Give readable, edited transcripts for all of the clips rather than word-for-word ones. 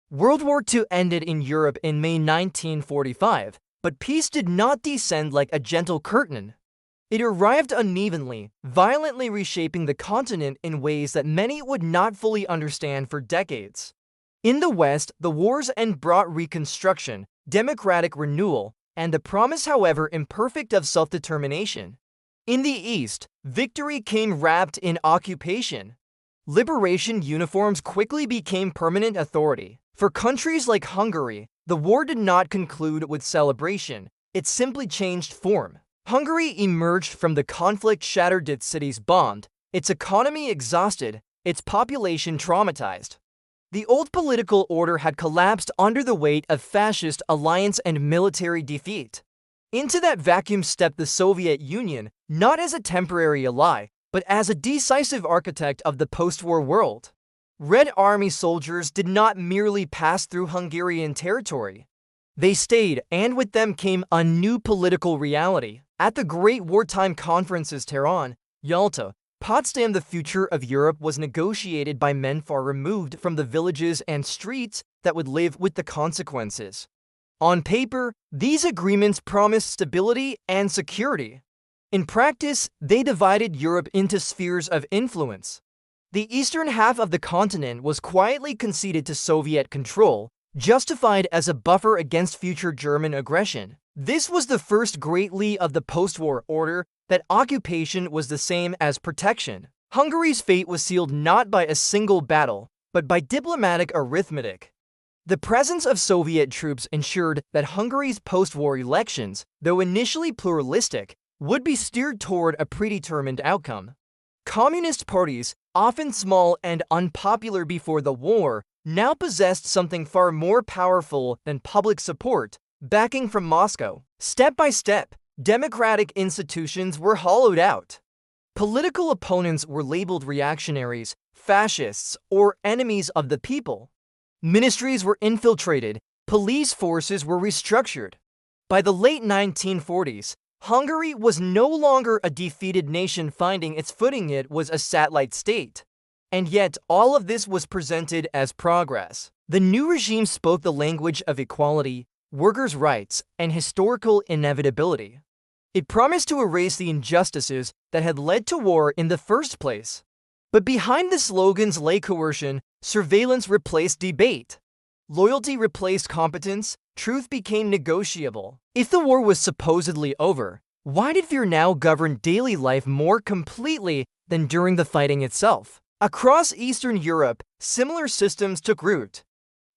World War II ended in Europe in May 1945, but peace did not descend like a gentle curtain. It arrived unevenly, violently reshaping the continent in ways that many would not fully understand for decades. In the West, the war's end brought reconstruction, democratic renewal, and the promise, however imperfect, of self-determination. In the East, victory came wrapped in occupation. Liberation uniforms quickly became permanent authority. For countries like Hungary, the war did not conclude with celebration, it simply changed form. Hungary emerged from the conflict shattered, its cities bombed, its economy exhausted, its population traumatized. The old political order had collapsed under the weight of fascist alliance and military defeat. Into that vacuum stepped the Soviet Union, not as a temporary ally, but as a decisive architect of the post-war world. Red Army soldiers did not merely pass through Hungarian territory. They stayed, and with them came a new political reality. At the great wartime conferences Tehran, Yalta, Potsdam, the future of Europe was negotiated by men far removed from the villages and streets that would live with the consequences. On paper, these agreements promised stability and security. In practice, they divided Europe into spheres of influence. The eastern half of the continent was quietly conceded to Soviet control, justified as a buffer against future German aggression. This was the first great lie of the post-war order, that occupation was the same as protection. Hungary's fate was sealed not by a single battle, but by diplomatic arithmetic. The presence of Soviet troops ensured that Hungary's post-war elections, though initially pluralistic, would be steered toward a predetermined outcome. Communist parties, often small and unpopular before the war, now possessed something far more powerful than public support, backing from Moscow. Step by step, democratic institutions were hollowed out. Political opponents were labeled reactionaries, fascists, or enemies of the people. Ministries were infiltrated, police forces were restructured. By the late 1940s, Hungary was no longer a defeated nation finding its footing, it was a satellite state. And yet, all of this was presented as progress. The new regime spoke the language of equality, workers' rights, and historical inevitability. It promised to erase the injustices that had led to war in the first place. But behind the slogans lay coercion, surveillance replaced debate. Loyalty replaced competence, truth became negotiable. If the war was supposedly over, why did fear now govern daily life more completely than during the fighting itself? Across Eastern Europe, similar systems took root.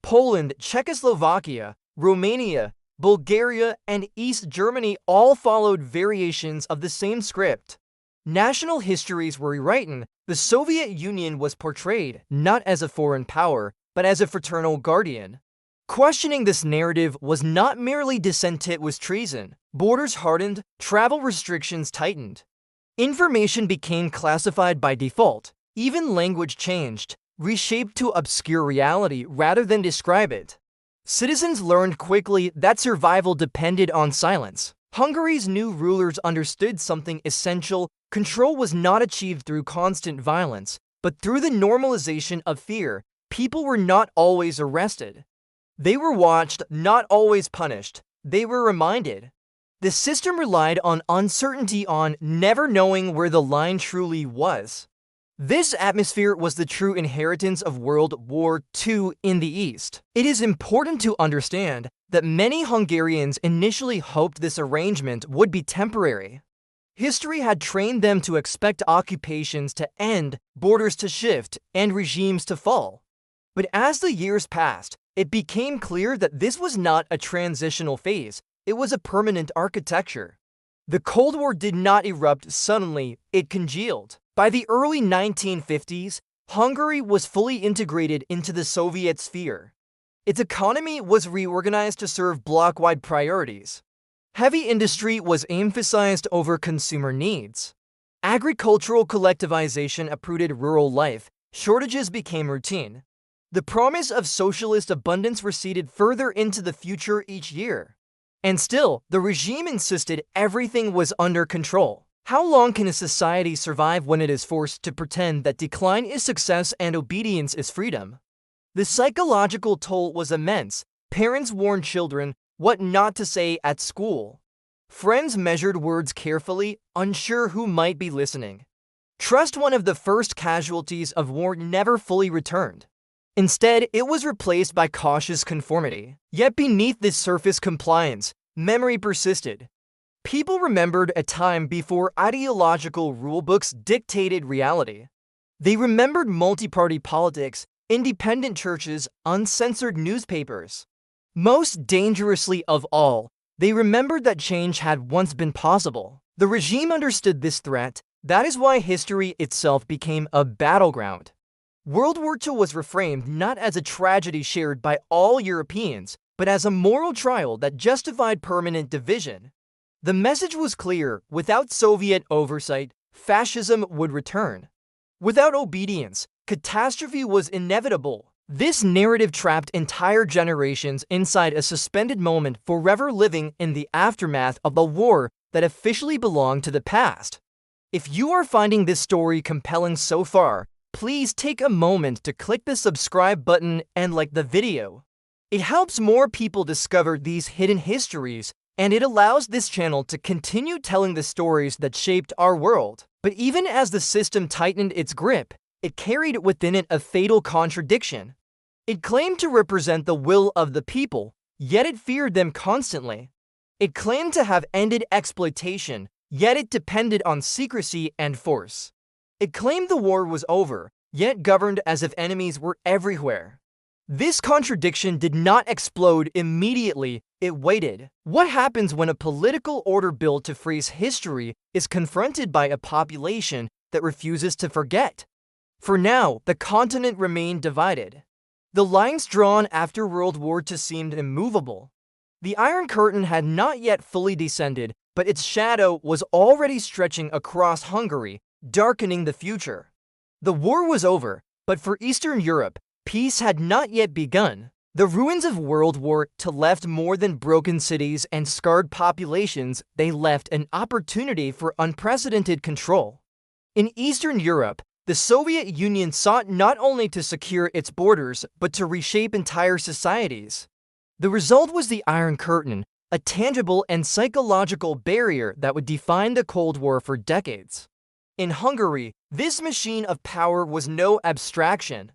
Poland, Czechoslovakia, Romania, Bulgaria, and East Germany all followed variations of the same script. National histories were rewritten. The Soviet Union was portrayed not as a foreign power, but as a fraternal guardian. Questioning this narrative was not merely dissent, it was treason. Borders hardened, travel restrictions tightened. Information became classified by default. Even language changed, reshaped to obscure reality rather than describe it. Citizens learned quickly that survival depended on silence. Hungary's new rulers understood something essential: control was not achieved through constant violence, but through the normalization of fear. People were not always arrested. They were watched, not always punished. They were reminded. The system relied on uncertainty, on never knowing where the line truly was. This atmosphere was the true inheritance of World War II in the East. It is important to understand that many Hungarians initially hoped this arrangement would be temporary. History had trained them to expect occupations to end, borders to shift, and regimes to fall. But as the years passed, it became clear that this was not a transitional phase, it was a permanent architecture. The Cold War did not erupt suddenly, it congealed. By the early 1950s, Hungary was fully integrated into the Soviet sphere. Its economy was reorganized to serve bloc-wide priorities. Heavy industry was emphasized over consumer needs. Agricultural collectivization uprooted rural life, shortages became routine. The promise of socialist abundance receded further into the future each year. And still, the regime insisted everything was under control. How long can a society survive when it is forced to pretend that decline is success and obedience is freedom? The psychological toll was immense. Parents warned children what not to say at school. Friends measured words carefully, unsure who might be listening. Trust, one of the first casualties of war, never fully returned. Instead, it was replaced by cautious conformity. Yet beneath this surface compliance, memory persisted. People remembered a time before ideological rulebooks dictated reality. They remembered multi-party politics, independent churches, uncensored newspapers. Most dangerously of all, they remembered that change had once been possible. The regime understood this threat. That is why history itself became a battleground. World War II was reframed not as a tragedy shared by all Europeans, but as a moral trial that justified permanent division. The message was clear: without Soviet oversight, fascism would return. Without obedience, catastrophe was inevitable. This narrative trapped entire generations inside a suspended moment, forever living in the aftermath of a war that officially belonged to the past. If you are finding this story compelling so far, please take a moment to click the subscribe button and like the video. It helps more people discover these hidden histories, and it allows this channel to continue telling the stories that shaped our world. But even as the system tightened its grip, it carried within it a fatal contradiction. It claimed to represent the will of the people, yet it feared them constantly. It claimed to have ended exploitation, yet it depended on secrecy and force. It claimed the war was over, yet governed as if enemies were everywhere. This contradiction did not explode immediately, it waited. What happens when a political order built to freeze history is confronted by a population that refuses to forget? For now, the continent remained divided. The lines drawn after World War II seemed immovable. The Iron Curtain had not yet fully descended, but its shadow was already stretching across Hungary, darkening the future. The war was over, but for Eastern Europe, peace had not yet begun. The ruins of World War II left more than broken cities and scarred populations. They left an opportunity for unprecedented control. In Eastern Europe, the Soviet Union sought not only to secure its borders, but to reshape entire societies. The result was the Iron Curtain, a tangible and psychological barrier that would define the Cold War for decades. In Hungary, this machine of power was no abstraction.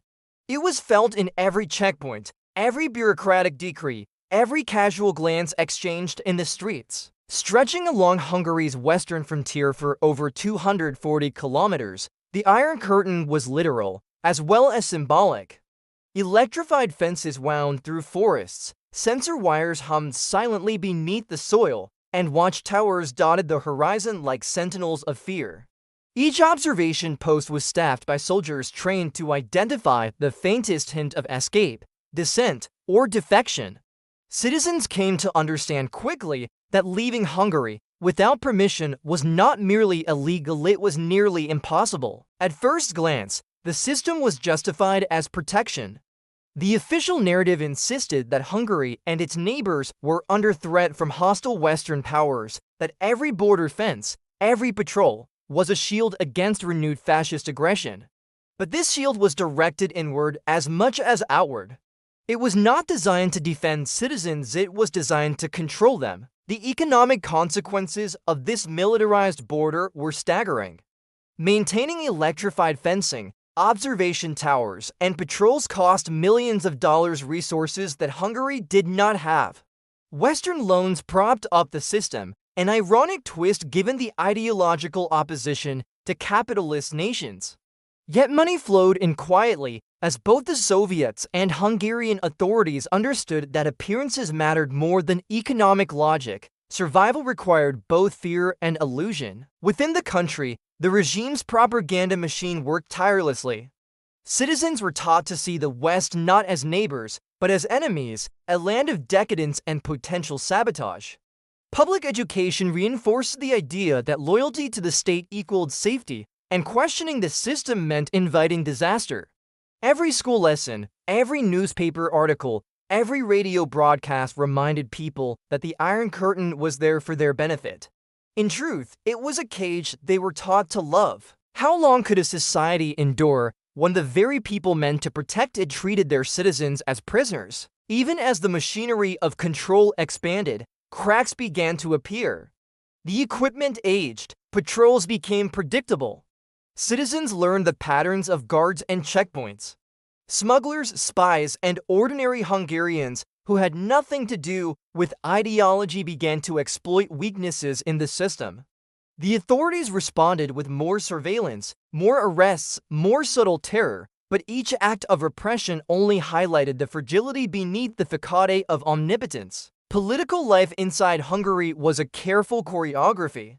It was felt in every checkpoint, every bureaucratic decree, every casual glance exchanged in the streets. Stretching along Hungary's western frontier for over 240 kilometers, the Iron Curtain was literal, as well as symbolic. Electrified fences wound through forests, sensor wires hummed silently beneath the soil, and watchtowers dotted the horizon like sentinels of fear. Each observation post was staffed by soldiers trained to identify the faintest hint of escape, dissent, or defection. Citizens came to understand quickly that leaving Hungary without permission was not merely illegal, it was nearly impossible. At first glance, the system was justified as protection. The official narrative insisted that Hungary and its neighbors were under threat from hostile Western powers, that every border fence, every patrol, was a shield against renewed fascist aggression. But this shield was directed inward as much as outward. It was not designed to defend citizens, it was designed to control them. The economic consequences of this militarized border were staggering. Maintaining electrified fencing, observation towers, and patrols cost millions of dollars, resources that Hungary did not have. Western loans propped up the system, an ironic twist given the ideological opposition to capitalist nations. Yet money flowed in quietly, as both the Soviets and Hungarian authorities understood that appearances mattered more than economic logic. Survival required both fear and illusion. Within the country, the regime's propaganda machine worked tirelessly. Citizens were taught to see the West not as neighbors, but as enemies, a land of decadence and potential sabotage. Public education reinforced the idea that loyalty to the state equaled safety, and questioning the system meant inviting disaster. Every school lesson, every newspaper article, every radio broadcast reminded people that the Iron Curtain was there for their benefit. In truth, it was a cage they were taught to love. How long could a society endure when the very people meant to protect it treated their citizens as prisoners. Even as the machinery of control expanded, cracks began to appear. The equipment aged, patrols became predictable. Citizens learned the patterns of guards and checkpoints. Smugglers, spies, and ordinary Hungarians who had nothing to do with ideology began to exploit weaknesses in the system. The authorities responded with more surveillance, more arrests, more subtle terror, but each act of repression only highlighted the fragility beneath the facade of omnipotence. Political life inside Hungary was a careful choreography.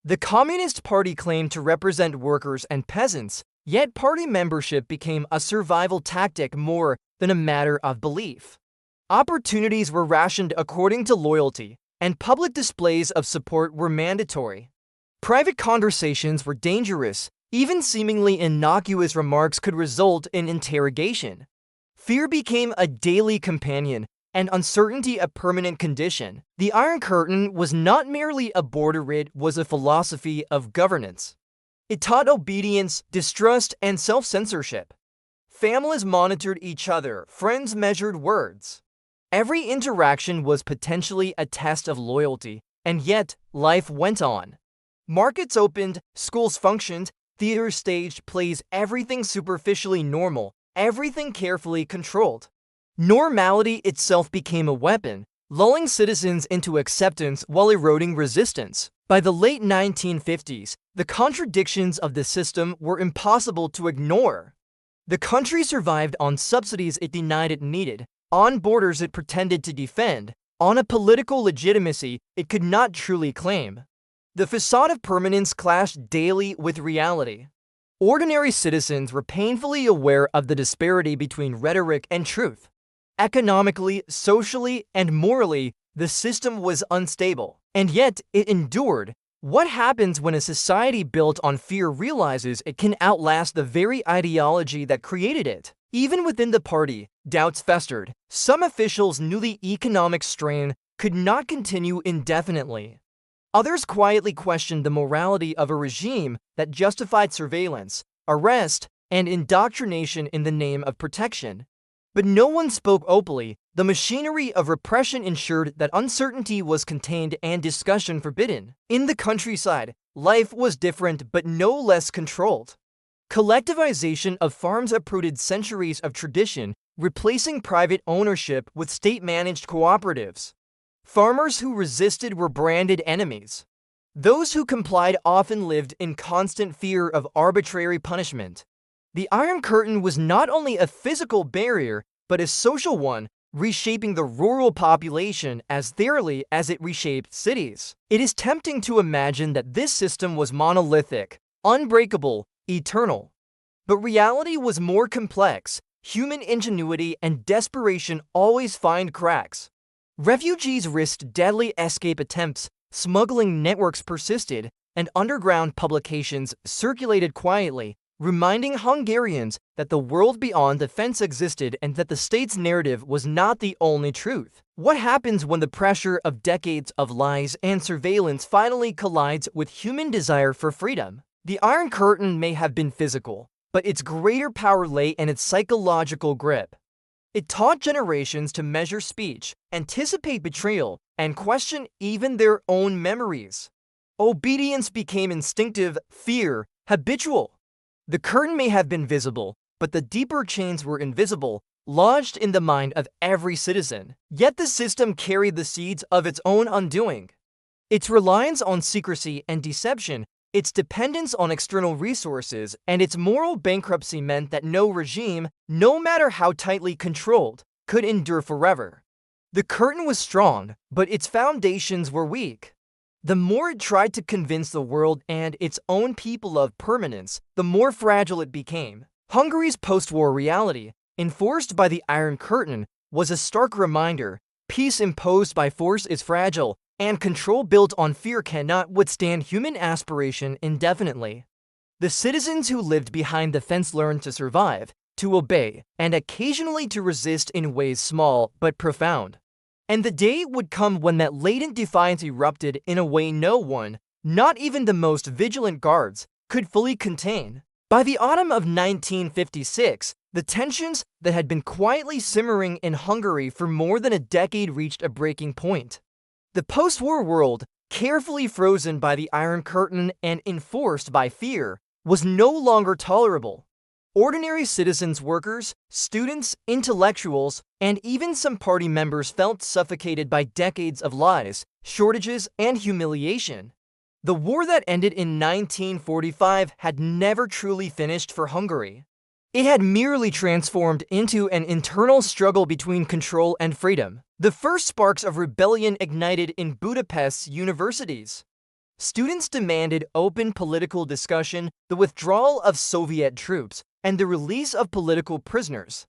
The Communist Party claimed to represent workers and peasants, yet party membership became a survival tactic more than a matter of belief. Opportunities were rationed according to loyalty, and public displays of support were mandatory. Private conversations were dangerous. Even seemingly innocuous remarks could result in interrogation. Fear became a daily companion, and uncertainty a permanent condition. The Iron Curtain was not merely a border, it was a philosophy of governance. It taught obedience, distrust, and self-censorship. Families monitored each other, friends measured words. Every interaction was potentially a test of loyalty, and yet life went on. Markets opened, schools functioned, theaters staged plays, everything superficially normal, everything carefully controlled. Normality itself became a weapon, lulling citizens into acceptance while eroding resistance. By the late 1950s, the contradictions of the system were impossible to ignore. The country survived on subsidies it denied it needed, on borders it pretended to defend, on a political legitimacy it could not truly claim. The facade of permanence clashed daily with reality. Ordinary citizens were painfully aware of the disparity between rhetoric and truth. Economically, socially, and morally, the system was unstable, and yet it endured. What happens when a society built on fear realizes it can outlast the very ideology that created it? Even within the party, doubts festered. Some officials knew the economic strain could not continue indefinitely. Others quietly questioned the morality of a regime that justified surveillance, arrest, and indoctrination in the name of protection. But no one spoke openly. The machinery of repression ensured that uncertainty was contained and discussion forbidden. In the countryside, life was different but no less controlled. Collectivization of farms uprooted centuries of tradition, replacing private ownership with state-managed cooperatives. Farmers who resisted were branded enemies. Those who complied often lived in constant fear of arbitrary punishment. The Iron Curtain was not only a physical barrier, but a social one, reshaping the rural population as thoroughly as it reshaped cities. It is tempting to imagine that this system was monolithic, unbreakable, eternal. But reality was more complex. Human ingenuity and desperation always find cracks. Refugees risked deadly escape attempts, smuggling networks persisted, and underground publications circulated quietly, reminding Hungarians that the world beyond the fence existed and that the state's narrative was not the only truth. What happens when the pressure of decades of lies and surveillance finally collides with human desire for freedom? The Iron Curtain may have been physical, but its greater power lay in its psychological grip. It taught generations to measure speech, anticipate betrayal, and question even their own memories. Obedience became instinctive, fear habitual. The curtain may have been visible, but the deeper chains were invisible, lodged in the mind of every citizen. Yet the system carried the seeds of its own undoing. Its reliance on secrecy and deception, its dependence on external resources, and its moral bankruptcy meant that no regime, no matter how tightly controlled, could endure forever. The curtain was strong, but its foundations were weak. The more it tried to convince the world and its own people of permanence, the more fragile it became. Hungary's post-war reality, enforced by the Iron Curtain, was a stark reminder: peace imposed by force is fragile, and control built on fear cannot withstand human aspiration indefinitely. The citizens who lived behind the fence learned to survive, to obey, and occasionally to resist in ways small but profound. And the day would come when that latent defiance erupted in a way no one, not even the most vigilant guards, could fully contain. By the autumn of 1956, the tensions that had been quietly simmering in Hungary for more than a decade reached a breaking point. The post-war world, carefully frozen by the Iron Curtain and enforced by fear, was no longer tolerable. Ordinary citizens, workers, students, intellectuals, and even some party members felt suffocated by decades of lies, shortages, and humiliation. The war that ended in 1945 had never truly finished for Hungary. It had merely transformed into an internal struggle between control and freedom. The first sparks of rebellion ignited in Budapest's universities. Students demanded open political discussion, the withdrawal of Soviet troops, and the release of political prisoners.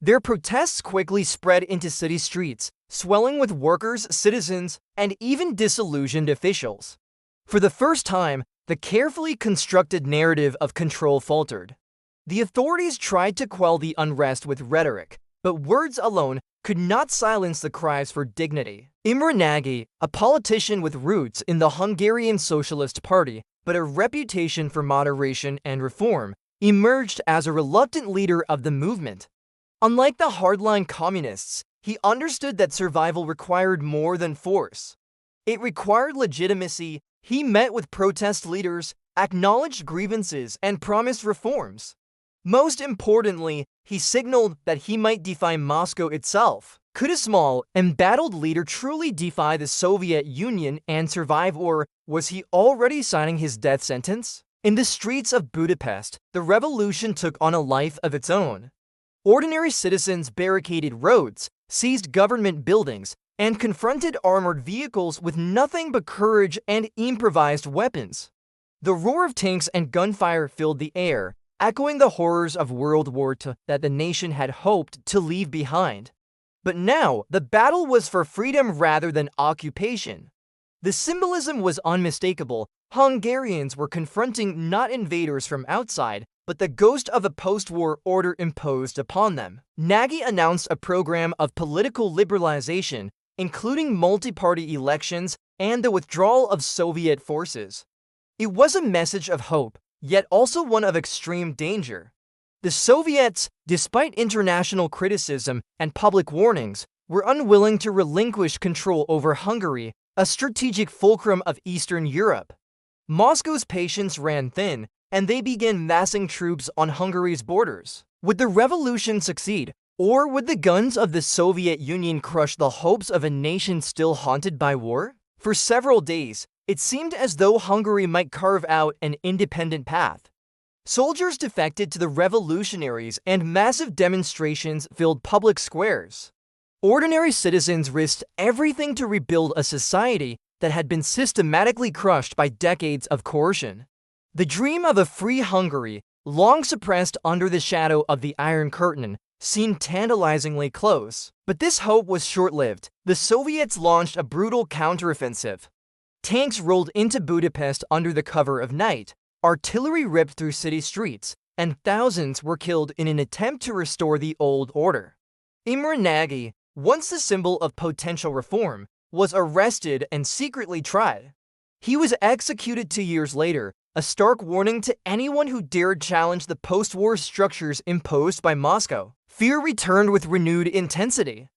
Their protests quickly spread into city streets, swelling with workers, citizens, and even disillusioned officials. For the first time, the carefully constructed narrative of control faltered. The authorities tried to quell the unrest with rhetoric, but words alone could not silence the cries for dignity. Imre Nagy, a politician with roots in the Hungarian Socialist Party, but a reputation for moderation and reform, emerged as a reluctant leader of the movement. Unlike the hardline communists, he understood that survival required more than force. It required legitimacy. He met with protest leaders, acknowledged grievances, and promised reforms. Most importantly, he signaled that he might defy Moscow itself. Could a small, embattled leader truly defy the Soviet Union and survive, or was he already signing his death sentence? In the streets of Budapest, the revolution took on a life of its own. Ordinary citizens barricaded roads, seized government buildings, and confronted armored vehicles with nothing but courage and improvised weapons. The roar of tanks and gunfire filled the air, echoing the horrors of World War II that the nation had hoped to leave behind. But now, the battle was for freedom rather than occupation. The symbolism was unmistakable. Hungarians were confronting not invaders from outside, but the ghost of a post-war order imposed upon them. Nagy announced a program of political liberalization, including multi-party elections and the withdrawal of Soviet forces. It was a message of hope, yet also one of extreme danger. The Soviets, despite international criticism and public warnings, were unwilling to relinquish control over Hungary, a strategic fulcrum of Eastern Europe. Moscow's patience ran thin, and they began massing troops on Hungary's borders. Would the revolution succeed, or would the guns of the Soviet Union crush the hopes of a nation still haunted by war? For several days, it seemed as though Hungary might carve out an independent path. Soldiers defected to the revolutionaries, and massive demonstrations filled public squares. Ordinary citizens risked everything to rebuild a society that had been systematically crushed by decades of coercion. The dream of a free Hungary, long suppressed under the shadow of the Iron Curtain, seemed tantalizingly close. But this hope was short-lived. The Soviets launched a brutal counteroffensive. Tanks rolled into Budapest under the cover of night, artillery ripped through city streets, and thousands were killed in an attempt to restore the old order. Imre Nagy, once the symbol of potential reform, was arrested and secretly tried. He was executed 2 years later, a stark warning to anyone who dared challenge the post-war structures imposed by Moscow. Fear returned with renewed intensity.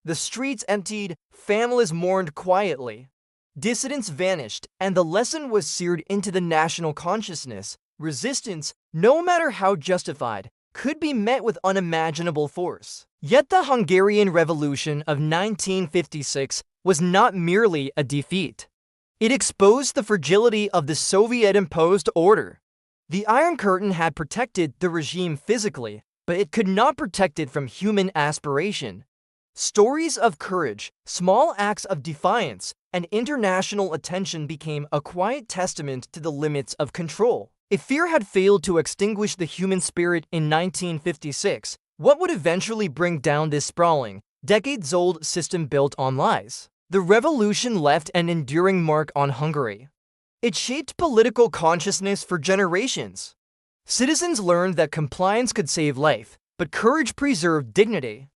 The streets emptied, families mourned quietly. Dissidents vanished, and the lesson was seared into the national consciousness. Resistance, no matter how justified, could be met with unimaginable force. Yet the Hungarian Revolution of 1956 was not merely a defeat. It exposed the fragility of the Soviet-imposed order. The Iron Curtain had protected the regime physically, but it could not protect it from human aspiration. Stories of courage, small acts of defiance, and international attention became a quiet testament to the limits of control. If fear had failed to extinguish the human spirit in 1956, what would eventually bring down this sprawling, decades-old system built on lies? The revolution left an enduring mark on Hungary. It shaped political consciousness for generations. Citizens learned that compliance could save life, but courage preserved dignity.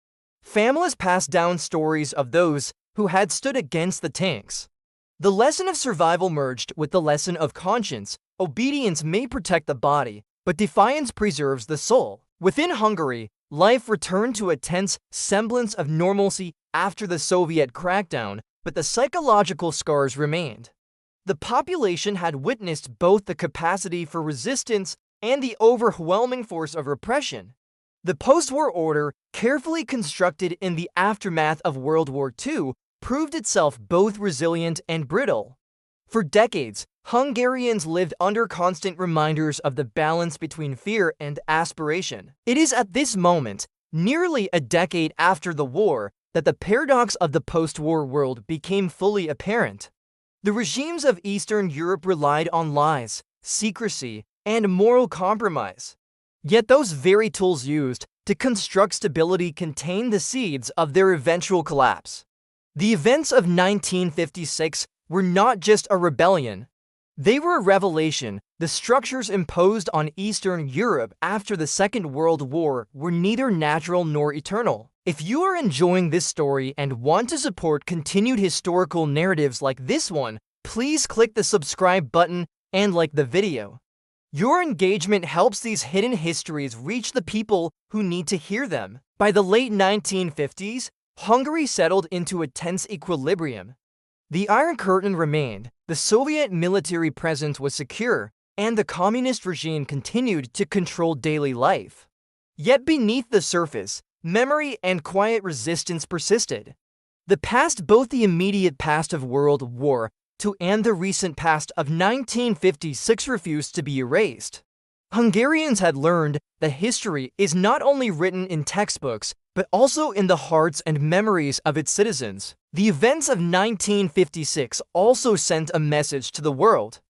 Families passed down stories of those who had stood against the tanks. The lesson of survival merged with the lesson of conscience. Obedience may protect the body, but defiance preserves the soul. Within Hungary, life returned to a tense semblance of normalcy after the Soviet crackdown, but the psychological scars remained. The population had witnessed both the capacity for resistance and the overwhelming force of repression. The post-war order, carefully constructed in the aftermath of World War II, proved itself both resilient and brittle. For decades, Hungarians lived under constant reminders of the balance between fear and aspiration. It is at this moment, nearly a decade after the war, that the paradox of the post-war world became fully apparent. The regimes of Eastern Europe relied on lies, secrecy, and moral compromise. Yet those very tools used to construct stability contained the seeds of their eventual collapse. The events of 1956 were not just a rebellion. They were a revelation. The structures imposed on Eastern Europe after the Second World War were neither natural nor eternal. If you are enjoying this story and want to support continued historical narratives like this one, please click the subscribe button and like the video. Your engagement helps these hidden histories reach the people who need to hear them. By the late 1950s, Hungary settled into a tense equilibrium. The Iron Curtain remained, the Soviet military presence was secure, and the communist regime continued to control daily life. Yet beneath the surface, memory and quiet resistance persisted. The past, both the immediate past of World War II and the recent past of 1956, refused to be erased. Hungarians had learned that history is not only written in textbooks, but also in the hearts and memories of its citizens. The events of 1956 also sent a message to the world.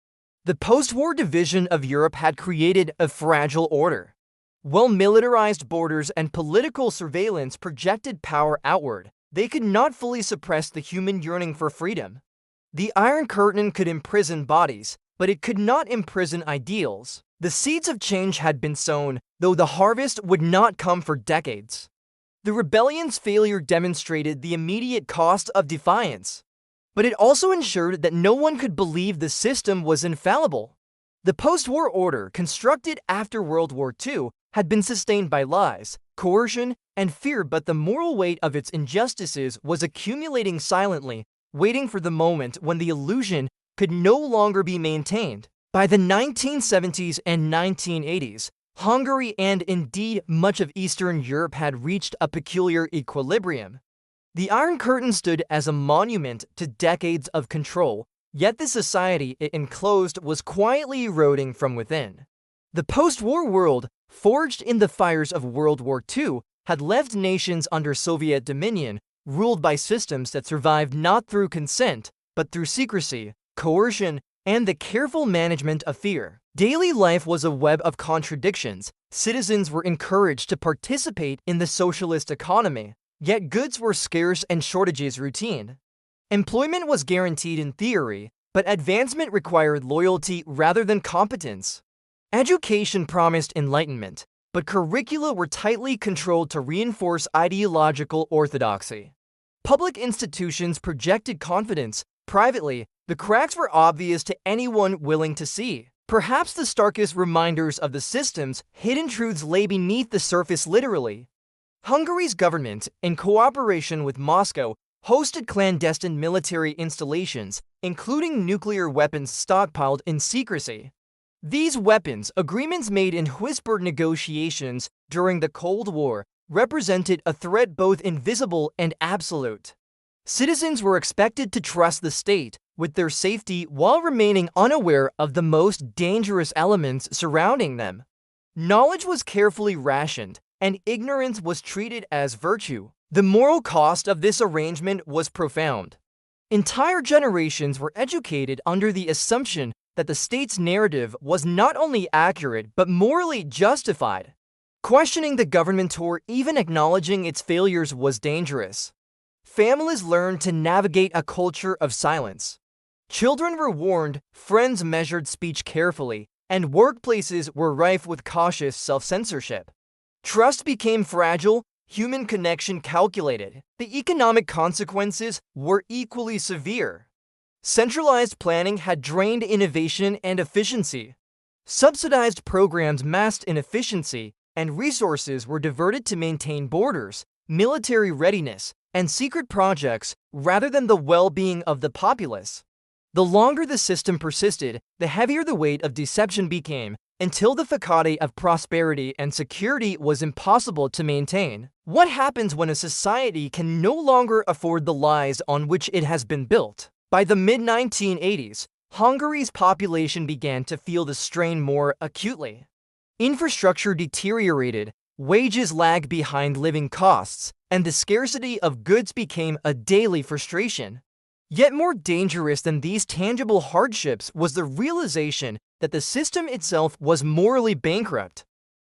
The post-war division of Europe had created a fragile order. While militarized borders and political surveillance projected power outward, they could not fully suppress the human yearning for freedom. The Iron Curtain could imprison bodies, but it could not imprison ideals. The seeds of change had been sown, though the harvest would not come for decades. The rebellion's failure demonstrated the immediate cost of defiance, but it also ensured that no one could believe the system was infallible. The post-war order, constructed after World War II, had been sustained by lies, coercion, and fear, but the moral weight of its injustices was accumulating silently, waiting for the moment when the illusion could no longer be maintained. By the 1970s and 1980s, Hungary and indeed much of Eastern Europe had reached a peculiar equilibrium. The Iron Curtain stood as a monument to decades of control, yet the society it enclosed was quietly eroding from within. The post-war world, forged in the fires of World War II, had left nations under Soviet dominion, ruled by systems that survived not through consent, but through secrecy, coercion, and the careful management of fear. Daily life was a web of contradictions. Citizens were encouraged to participate in the socialist economy, yet goods were scarce and shortages routine. Employment was guaranteed in theory, but advancement required loyalty rather than competence. Education promised enlightenment, but curricula were tightly controlled to reinforce ideological orthodoxy. Public institutions projected confidence. Privately, the cracks were obvious to anyone willing to see. Perhaps the starkest reminders of the system's hidden truths lay beneath the surface literally. Hungary's government, in cooperation with Moscow, hosted clandestine military installations, including nuclear weapons stockpiled in secrecy. These weapons, agreements made in whispered negotiations during the Cold War, represented a threat both invisible and absolute. Citizens were expected to trust the state with their safety while remaining unaware of the most dangerous elements surrounding them. Knowledge was carefully rationed, and ignorance was treated as virtue. The moral cost of this arrangement was profound. Entire generations were educated under the assumption that the state's narrative was not only accurate but morally justified. Questioning the government or even acknowledging its failures was dangerous. Families learned to navigate a culture of silence. Children were warned, friends measured speech carefully, and workplaces were rife with cautious self-censorship. Trust became fragile, human connection calculated. The economic consequences were equally severe. Centralized planning had drained innovation and efficiency. Subsidized programs masked inefficiency, and resources were diverted to maintain borders, military readiness, and secret projects rather than the well-being of the populace. The longer the system persisted, the heavier the weight of deception became, until the facade of prosperity and security was impossible to maintain. What happens when a society can no longer afford the lies on which it has been built? By the mid-1980s, Hungary's population began to feel the strain more acutely. Infrastructure deteriorated, wages lagged behind living costs, and the scarcity of goods became a daily frustration. Yet more dangerous than these tangible hardships was the realization that the system itself was morally bankrupt.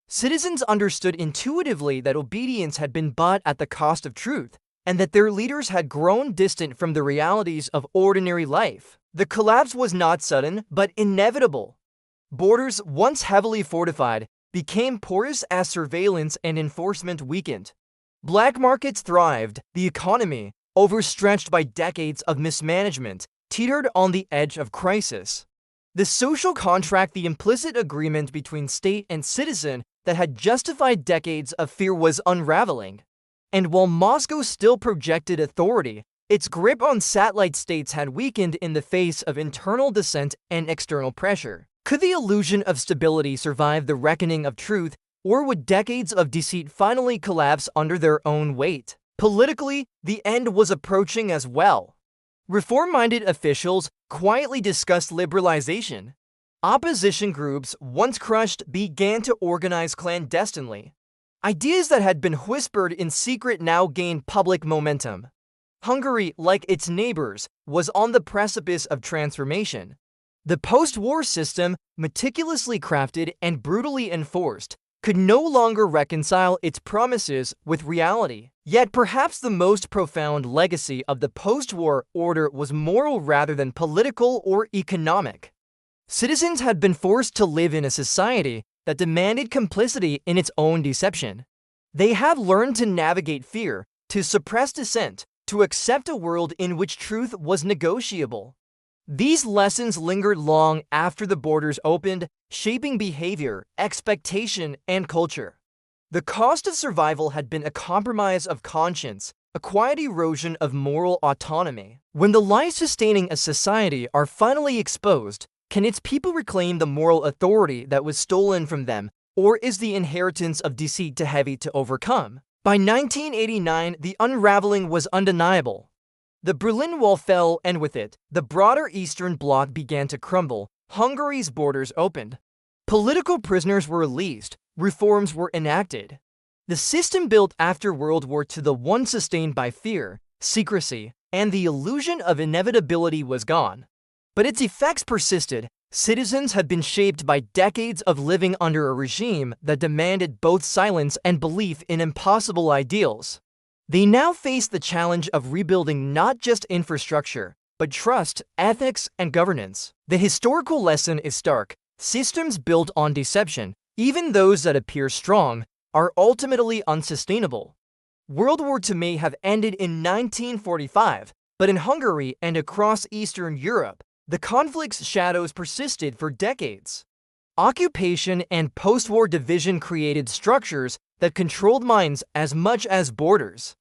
Citizens understood intuitively that obedience had been bought at the cost of truth, and that their leaders had grown distant from the realities of ordinary life. The collapse was not sudden, but inevitable. Borders, once heavily fortified, became porous as surveillance and enforcement weakened. Black markets thrived, the economy, overstretched by decades of mismanagement, teetered on the edge of crisis. The social contract, the implicit agreement between state and citizen that had justified decades of fear, was unraveling. And while Moscow still projected authority, its grip on satellite states had weakened in the face of internal dissent and external pressure. Could the illusion of stability survive the reckoning of truth, or would decades of deceit finally collapse under their own weight? Politically, the end was approaching as well. Reform-minded officials quietly discussed liberalization. Opposition groups, once crushed, began to organize clandestinely. Ideas that had been whispered in secret now gained public momentum. Hungary, like its neighbors, was on the precipice of transformation. The post-war system, meticulously crafted and brutally enforced, could no longer reconcile its promises with reality. Yet perhaps the most profound legacy of the post-war order was moral rather than political or economic. Citizens had been forced to live in a society that demanded complicity in its own deception. They had learned to navigate fear, to suppress dissent, to accept a world in which truth was negotiable. These lessons lingered long after the borders opened, shaping behavior, expectation, and culture. The cost of survival had been a compromise of conscience, a quiet erosion of moral autonomy. When the lies sustaining a society are finally exposed, can its people reclaim the moral authority that was stolen from them, or is the inheritance of deceit too heavy to overcome? By 1989, the unraveling was undeniable. The Berlin Wall fell, and with it, the broader Eastern Bloc began to crumble. Hungary's borders opened. Political prisoners were released. Reforms were enacted. The system built after World War II, the one sustained by fear, secrecy, and the illusion of inevitability, was gone. But its effects persisted. Citizens had been shaped by decades of living under a regime that demanded both silence and belief in impossible ideals. They now faced the challenge of rebuilding not just infrastructure, but trust, ethics, and governance. The historical lesson is stark. Systems built on deception, even those that appear strong, are ultimately unsustainable. World War II may have ended in 1945, but in Hungary and across Eastern Europe, the conflict's shadows persisted for decades. Occupation and post-war division created structures that controlled minds as much as borders.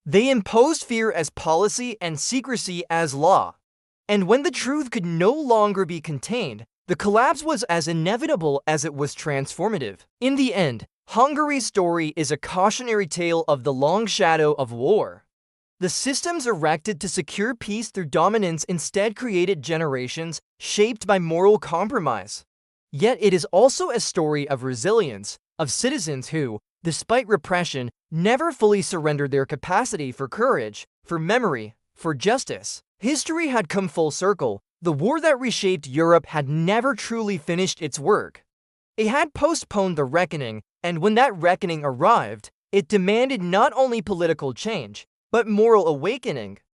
They imposed fear as policy and secrecy as law. And when the truth could no longer be contained, the collapse was as inevitable as it was transformative. In the end, Hungary's story is a cautionary tale of the long shadow of war. The systems erected to secure peace through dominance instead created generations shaped by moral compromise. Yet it is also a story of resilience, of citizens who, despite repression, never fully surrendered their capacity for courage, for memory, for justice. History had come full circle. The war that reshaped Europe had never truly finished its work. It had postponed the reckoning, and when that reckoning arrived, it demanded not only political change, but moral awakening.